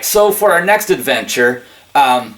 Alright, so for our next adventure,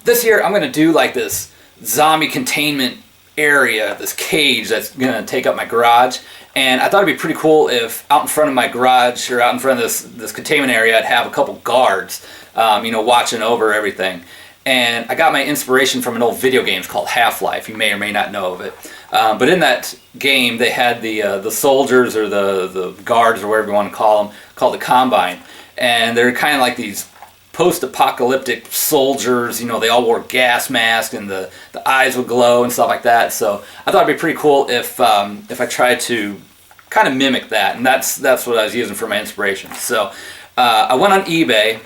this year I'm going to do like this zombie containment area, this cage that's going to take up my garage. And I thought it'd be pretty cool if out in front of my garage or out in front of this containment area I'd have a couple guards, watching over everything. And I got my inspiration from an old video game called Half-Life. You may or may not know of it. But in that game they had the soldiers or the guards or whatever you want to call them, called the Combine. And they're kind of like these post-apocalyptic soldiers. They all wore gas masks and the eyes would glow and stuff like that. So I thought it'd be pretty cool if I tried to kind of mimic that, and that's what I was using for my inspiration. So I went on eBay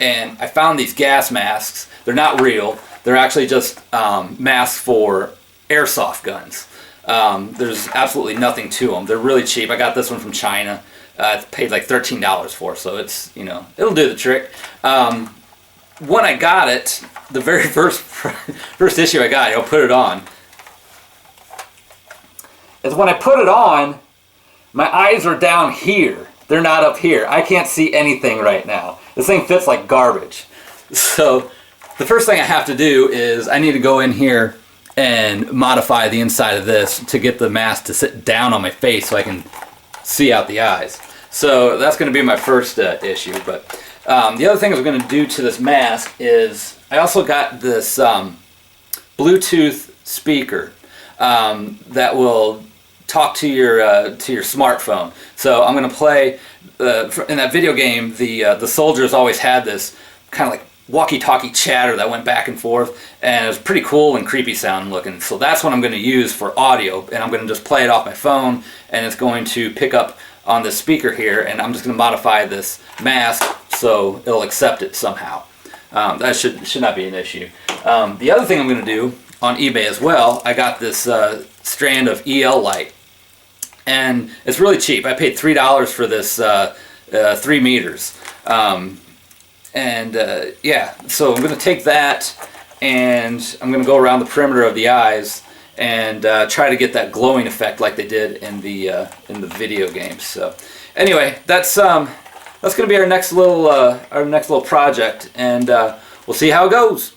and I found these gas masks. They're not real. They're actually just masks for airsoft guns. There's absolutely nothing to them. They're really cheap. I got this one from China. I paid like $13 for, so it's, it'll do the trick. When I got it, the very first issue I got, put it on, is when I put it on, my eyes are down here. They're not up here. I can't see anything right now. This thing fits like garbage. So the first thing I have to do is I need to go in here and modify the inside of this to get the mask to sit down on my face so I can see out the eyes. So that's going to be my first issue. But the other thing I'm going to do to this mask is I also got this Bluetooth speaker that will talk to your smartphone. So I'm going to play in that video game. The soldiers always had this kind of like walkie-talkie chatter that went back and forth, and it was pretty cool and creepy sounding looking. So that's what I'm going to use for audio, and I'm going to just play it off my phone, and it's going to pick up on this speaker here, and I'm just going to modify this mask so it'll accept it somehow. That should not be an issue. The other thing I'm going to do on eBay as well, I got this strand of EL light, and it's really cheap. I paid $3 for this 3 meters. Yeah, so I'm going to take that and I'm going to go around the perimeter of the eyes and try to get that glowing effect like they did in the video games. So anyway, that's going to be our next little project, and we'll see how it goes.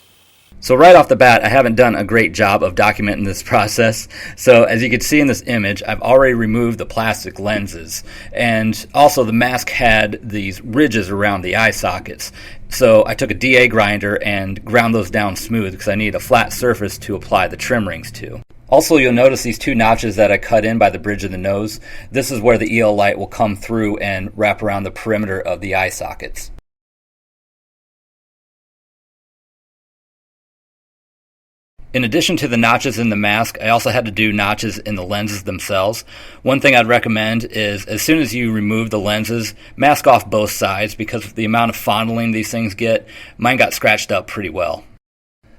So right off the bat, I haven't done a great job of documenting this process. So as you can see in this image, I've already removed the plastic lenses. And also the mask had these ridges around the eye sockets. So I took a DA grinder and ground those down smooth because I need a flat surface to apply the trim rings to. Also, you'll notice these 2 notches that I cut in by the bridge of the nose. This is where the EL light will come through and wrap around the perimeter of the eye sockets. In addition to the notches in the mask, I also had to do notches in the lenses themselves. One thing I'd recommend is as soon as you remove the lenses, mask off both sides, because of the amount of fondling these things get, mine got scratched up pretty well.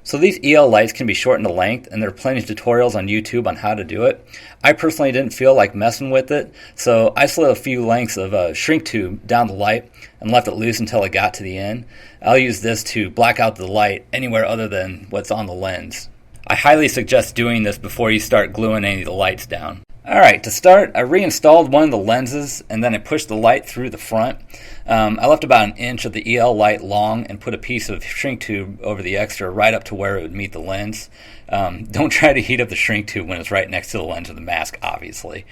So these EL lights can be shortened to length, and there are plenty of tutorials on YouTube on how to do it. I personally didn't feel like messing with it, so I slid a few lengths of a shrink tube down the light and left it loose until it got to the end. I'll use this to black out the light anywhere other than what's on the lens. I highly suggest doing this before you start gluing any of the lights down. Alright, to start, I reinstalled one of the lenses and then I pushed the light through the front. I left about 1 inch of the EL light long and put a piece of shrink tube over the extra right up to where it would meet the lens. Don't try to heat up the shrink tube when it's right next to the lens of the mask, obviously.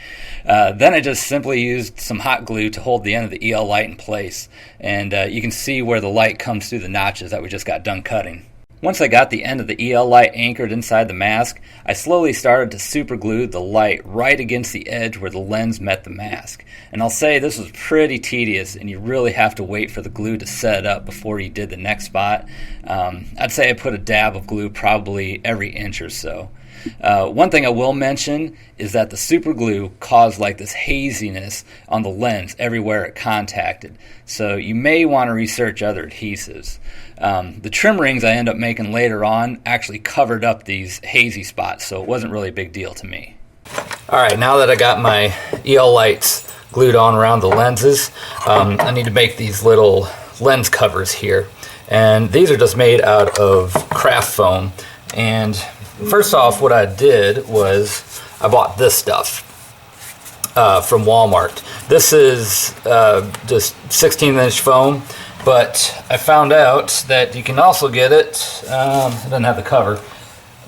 Then I just simply used some hot glue to hold the end of the EL light in place, and you can see where the light comes through the notches that we just got done cutting. Once I got the end of the EL light anchored inside the mask, I slowly started to super glue the light right against the edge where the lens met the mask. And I'll say this was pretty tedious, and you really have to wait for the glue to set up before you did the next spot. I'd say I put a dab of glue probably every inch or so. One thing I will mention is that the super glue caused like this haziness on the lens everywhere it contacted, so you may want to research other adhesives. The trim rings I end up making later on actually covered up these hazy spots, so it wasn't really a big deal to me. Alright, now that I got my EL lights glued on around the lenses, I need to make these little lens covers here, and these are just made out of craft foam. And first off, what I did was I bought this stuff from Walmart. This is just 16-inch foam, But I found out that you can also get it, it doesn't have the cover,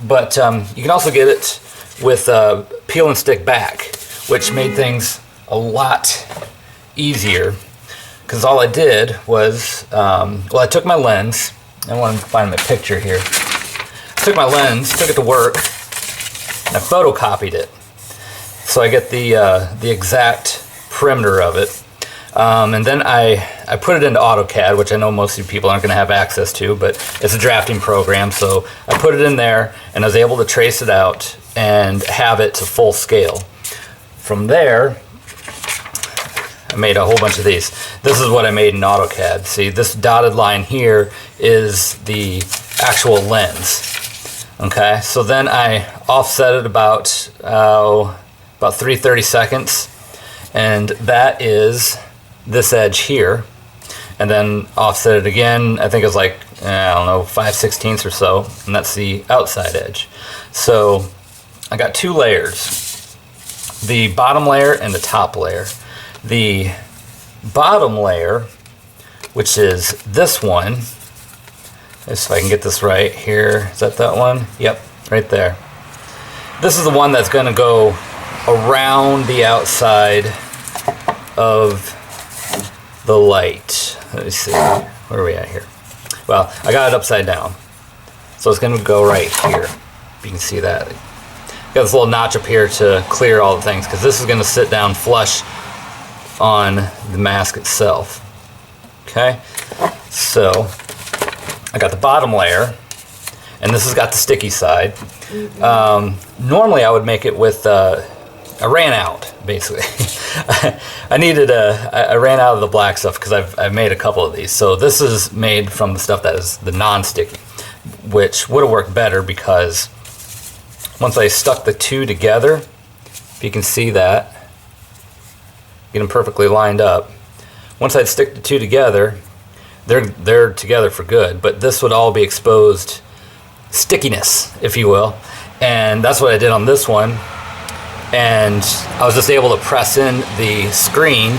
but you can also get it with peel and stick back, which made things a lot easier. Because all I did was, well, I took my lens. I want to find my picture here. I took my lens, took it to work, and I photocopied it. So I get the exact perimeter of it. And then I put it into AutoCAD, which I know most of you people aren't going to have access to, but it's a drafting program. So I put it in there, and I was able to trace it out and have it to full scale. From there, I made a whole bunch of these. This is what I made in AutoCAD. See, this dotted line here is the actual lens. Okay, so then I offset it about 3/32, and that is this edge here. And then offset it again, I think it's like, I don't know, 5/16 or so, and that's the outside edge. So I got two layers, the bottom layer and the top layer. The bottom layer, which is this one, if I can get this right here, is that one? Yep, right there. This is the one that's going to go around the outside of the light. Let me see, where are we at here? Well, I got it upside down, so it's going to go right here. You can see that. Got this little notch up here to clear all the things, because this is going to sit down flush on the mask itself. Okay, so I got the bottom layer, and this has got the sticky side. Normally I would make it with, I ran out basically. I ran out of the black stuff because I've made a couple of these. So this is made from the stuff that is the non-sticky, which would have worked better because once I stuck the two together, if you can see that, get them perfectly lined up. Once I'd stick the two together, they're together for good, but this would all be exposed stickiness, if you will. And that's what I did on this one. And I was just able to press in the screen,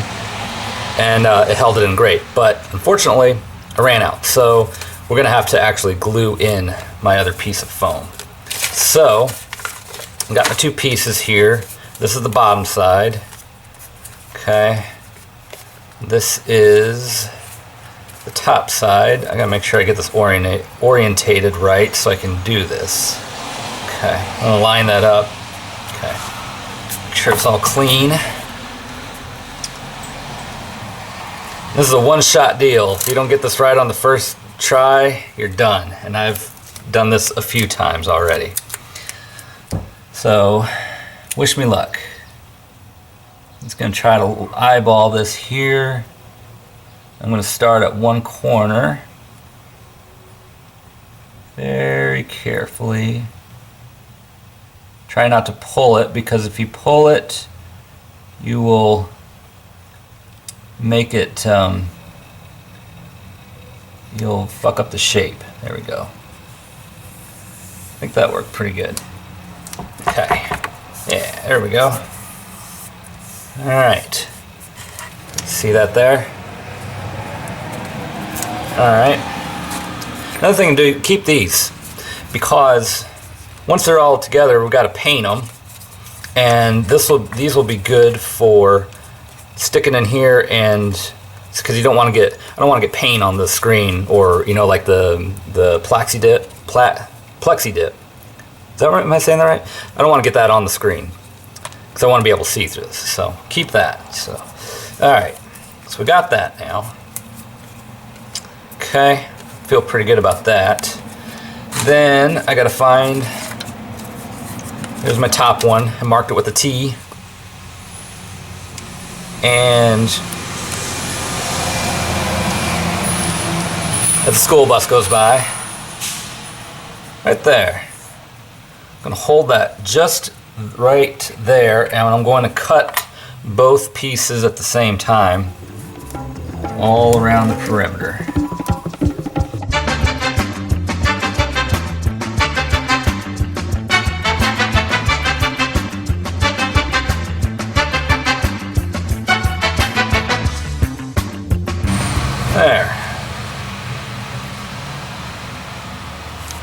and it held it in great. But unfortunately, I ran out. So we're gonna have to actually glue in my other piece of foam. So I got my two pieces here. This is the bottom side. Okay, this is the top side. I gotta make sure I get this orientated right so I can do this. Okay, I'm gonna line that up. Okay, make sure it's all clean. This is a one-shot deal. If you don't get this right on the first try, you're done. And I've done this a few times already. So, wish me luck. I'm just going to try to eyeball this here. I'm going to start at one corner very carefully. Try not to pull it, because if you pull it, you will make it, you'll fuck up the shape. There we go. I think that worked pretty good. Okay. Yeah, there we go. Alright. See that there? Alright. Another thing to do, keep these, because once they're all together, we've got to paint them, and these will be good for sticking in here, and because you don't want to get, I don't want to get paint on the screen, or you know, like the plexi dip. Is that right? Am I saying that right? I don't want to get that on the screen because I want to be able to see through this. So keep that. So, all right. So we got that now. Okay, feel pretty good about that. Then I got to find. Here's my top one. I marked it with a T. And as the school bus goes by, right there. I'm going to hold that just right there, and I'm going to cut both pieces at the same time all around the perimeter. There.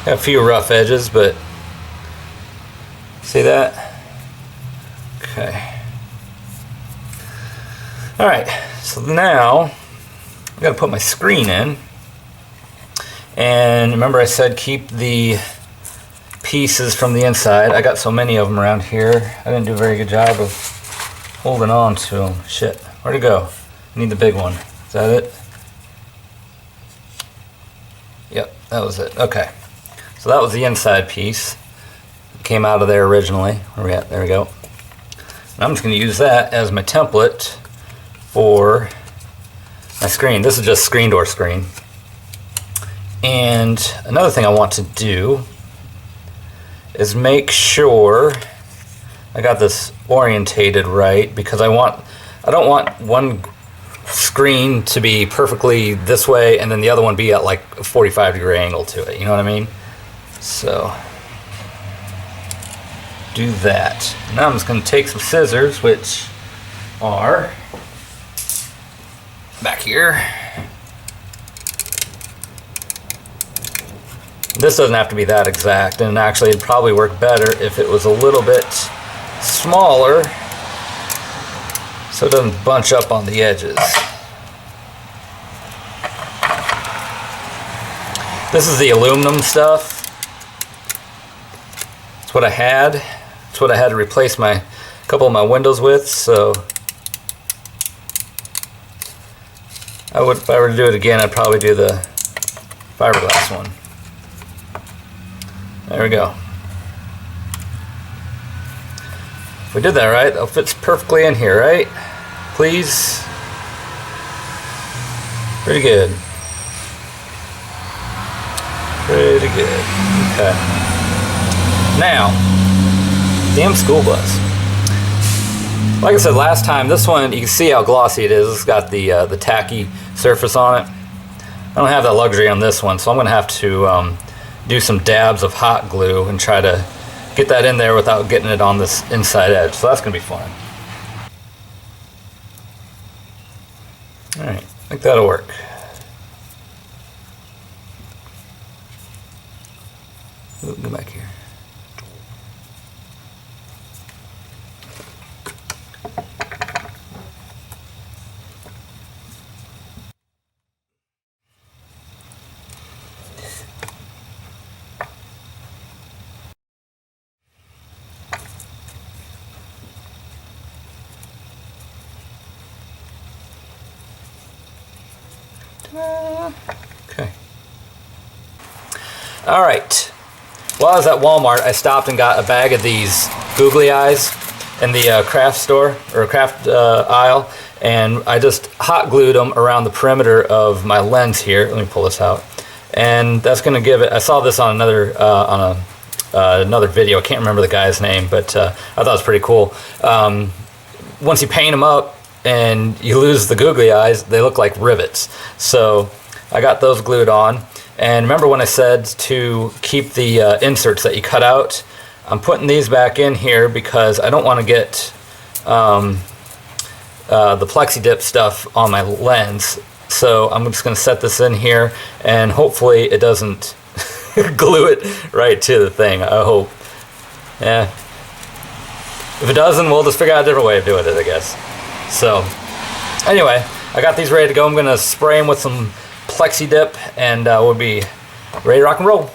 Got a few rough edges, but see that? Okay. Alright, so now I'm going to put my screen in. And remember I said keep the pieces from the inside. I got so many of them around here. I didn't do a very good job of holding on to them. Shit, where'd it go? I need the big one. Is that it? Yep, that was it. Okay. So that was the inside piece. It came out of there originally. Where are we at? There we go. And I'm just going to use that as my template for my screen. This is just screen door screen. And another thing I want to do is make sure I got this orientated right, because I don't want one screen to be perfectly this way and then the other one be at like a 45-degree angle to it. You know what I mean? So do that. Now I'm just going to take some scissors, which are back here. This doesn't have to be that exact, and actually it'd probably work better if it was a little bit smaller so it doesn't bunch up on the edges. This is the aluminum stuff. It's what I had. It's what I had to replace a couple of my windows with, so if I were to do it again, I'd probably do the fiberglass one. There we go. If we did that right, that fits perfectly in here, right? Please. Pretty good. Pretty good. Okay. Now, damn school bus. Like I said last time, this one, you can see how glossy it is. It's got the tacky surface on it. I don't have that luxury on this one, so I'm going to have to do some dabs of hot glue and try to get that in there without getting it on this inside edge. So that's going to be fun. Alright, I think that'll work. Ooh, go back here. Okay. All right. While I was at Walmart, I stopped and got a bag of these googly eyes in the craft store or craft aisle, and I just hot glued them around the perimeter of my lens here. Let me pull this out, and that's going to give it. I saw this on another another video. I can't remember the guy's name, but I thought it was pretty cool. Once you paint them up and you lose the googly eyes, they look like rivets. So I got those glued on. And remember when I said to keep the inserts that you cut out? I'm putting these back in here because I don't want to get the plexi dip stuff on my lens. So I'm just going to set this in here, and hopefully it doesn't glue it right to the thing. I hope. Yeah. If it doesn't, we'll just figure out a different way of doing it, I guess. So, anyway, I got these ready to go. I'm going to spray them with some plexi dip, and we'll be ready to rock and roll.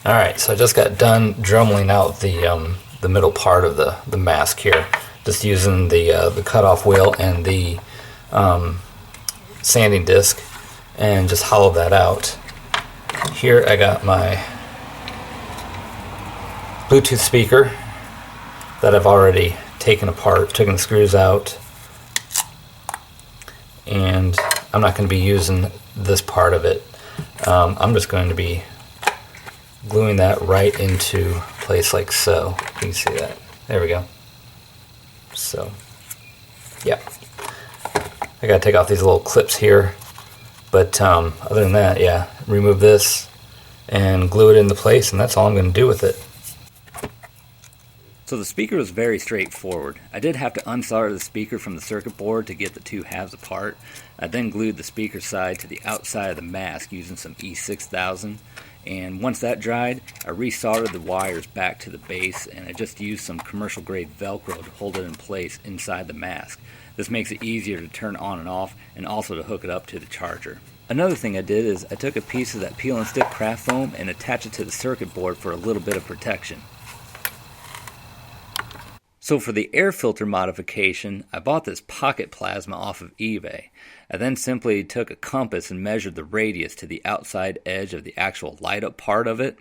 Alright, so I just got done dremeling out the middle part of the mask here. Just using the cutoff wheel and the sanding disc, and just hollow that out. Here I got my Bluetooth speaker that I've already taken apart, taken the screws out, and I'm not going to be using this part of it. I'm just going to be gluing that right into place like so. You can see that. There we go. So, yeah. I gotta take off these little clips here, but other than that, yeah, remove this and glue it into place, and that's all I'm going to do with it. So the speaker was very straightforward. I did have to unsolder the speaker from the circuit board to get the two halves apart. I then glued the speaker side to the outside of the mask using some E6000, And once that dried, I resoldered the wires back to the base, and I just used some commercial grade Velcro to hold it in place inside the mask. This makes it easier to turn on and off, and also to hook it up to the charger. Another thing I did is I took a piece of that peel and stick craft foam and attached it to the circuit board for a little bit of protection. So for the air filter modification, I bought this pocket plasma off of eBay. I then simply took a compass and measured the radius to the outside edge of the actual light up part of it.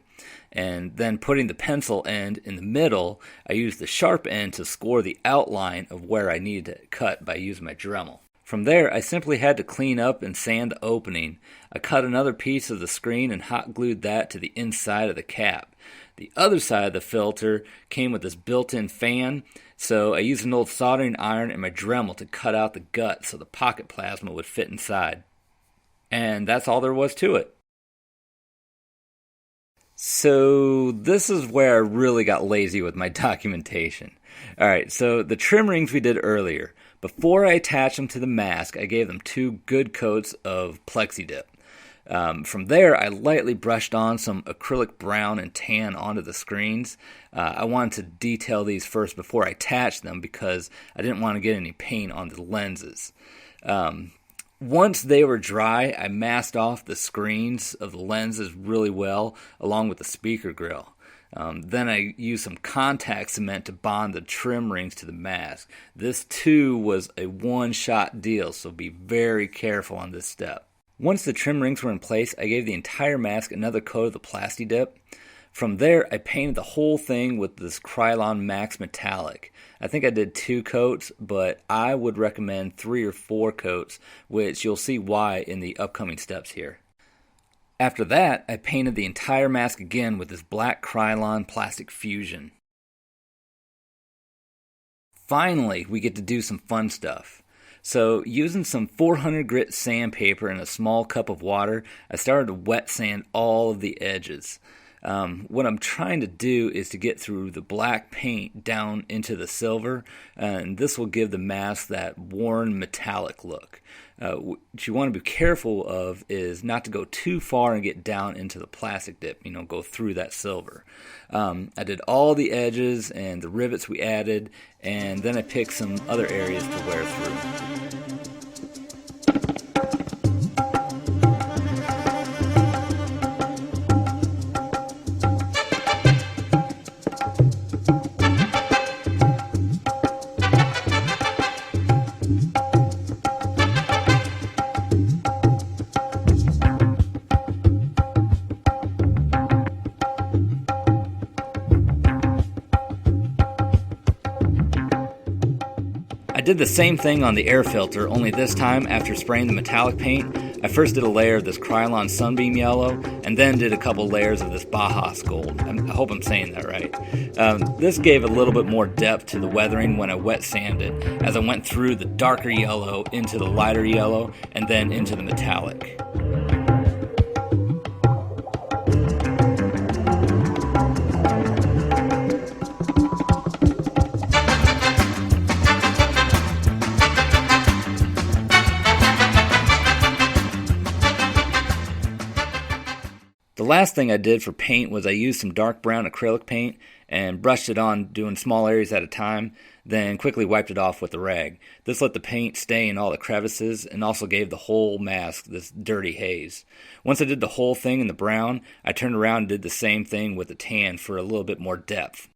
And then putting the pencil end in the middle, I used the sharp end to score the outline of where I needed to cut by using my Dremel. From there, I simply had to clean up and sand the opening. I cut another piece of the screen and hot glued that to the inside of the cap. The other side of the filter came with this built-in fan, so I used an old soldering iron and my Dremel to cut out the gut so the pocket plasma would fit inside. And that's all there was to it. So this is where I really got lazy with my documentation. Alright, so the trim rings we did earlier. Before I attached them to the mask, I gave them 2 good coats of Plexi Dip. From there, I lightly brushed on some acrylic brown and tan onto the screens. I wanted to detail these first before I attached them because I didn't want to get any paint on the lenses. Once they were dry, I masked off the screens of the lenses really well, along with the speaker grill. Then I used some contact cement to bond the trim rings to the mask. This too was a one-shot deal, so be very careful on this step. Once the trim rings were in place, I gave the entire mask another coat of the Plasti Dip. From there, I painted the whole thing with this Krylon Max Metallic. I think I did 2 coats, but I would recommend 3 or 4 coats, which you'll see why in the upcoming steps here. After that, I painted the entire mask again with this black Krylon Plastic Fusion. Finally, we get to do some fun stuff. So, using some 400 grit sandpaper and a small cup of water, I started to wet sand all of the edges. What I'm trying to do is to get through the black paint down into the silver, and this will give the mask that worn metallic look. What you want to be careful of is not to go too far and get down into the plastic dip, go through that silver. I did all the edges and the rivets we added, and then I picked some other areas to wear through. I did the same thing on the air filter, only this time after spraying the metallic paint, I first did a layer of this Krylon Sunbeam Yellow, and then did a couple layers of this Bajas Gold. I hope I'm saying that right. This gave a little bit more depth to the weathering when I wet sanded, as I went through the darker yellow into the lighter yellow, and then into the metallic. The last thing I did for paint was I used some dark brown acrylic paint and brushed it on, doing small areas at a time, then quickly wiped it off with a rag. This let the paint stay in all the crevices and also gave the whole mask this dirty haze. Once I did the whole thing in the brown, I turned around and did the same thing with the tan for a little bit more depth.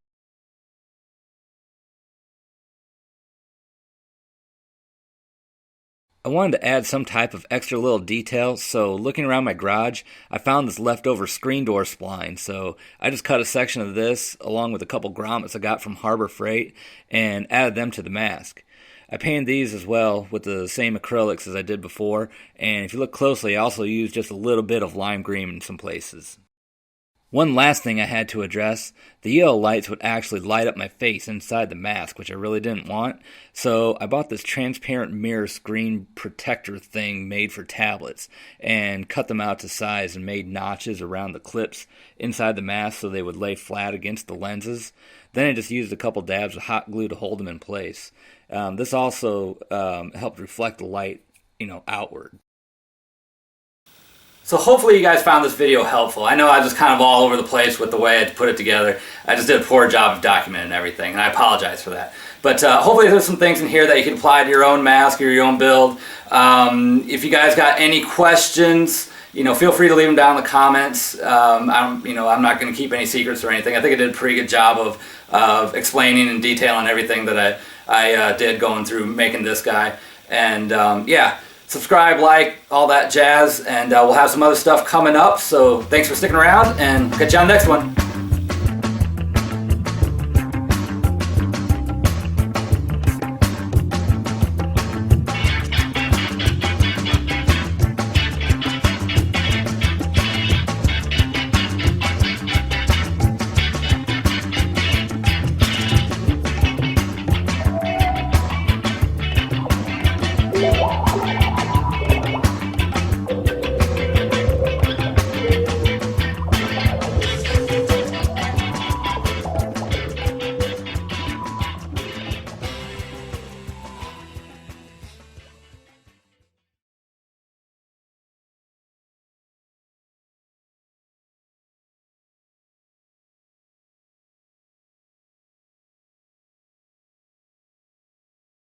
I wanted to add some type of extra little detail, so looking around my garage, I found this leftover screen door spline, so I just cut a section of this along with a couple grommets I got from Harbor Freight and added them to the mask. I painted these as well with the same acrylics as I did before, and if you look closely, I also used just a little bit of lime green in some places. One last thing I had to address, the yellow lights would actually light up my face inside the mask, which I really didn't want, so I bought this transparent mirror screen protector thing made for tablets, and cut them out to size and made notches around the clips inside the mask so they would lay flat against the lenses. Then I just used a couple dabs of hot glue to hold them in place. This also helped reflect the light, outward. So hopefully you guys found this video helpful. I know I was just kind of all over the place with the way I put it together. I just did a poor job of documenting everything, and I apologize for that. But hopefully there's some things in here that you can apply to your own mask or your own build. If you guys got any questions, feel free to leave them down in the comments. I'm not going to keep any secrets or anything. I think I did a pretty good job of explaining and detailing everything that I did going through making this guy. And yeah. Subscribe, like, all that jazz, and we'll have some other stuff coming up. So thanks for sticking around, and catch you on the next one.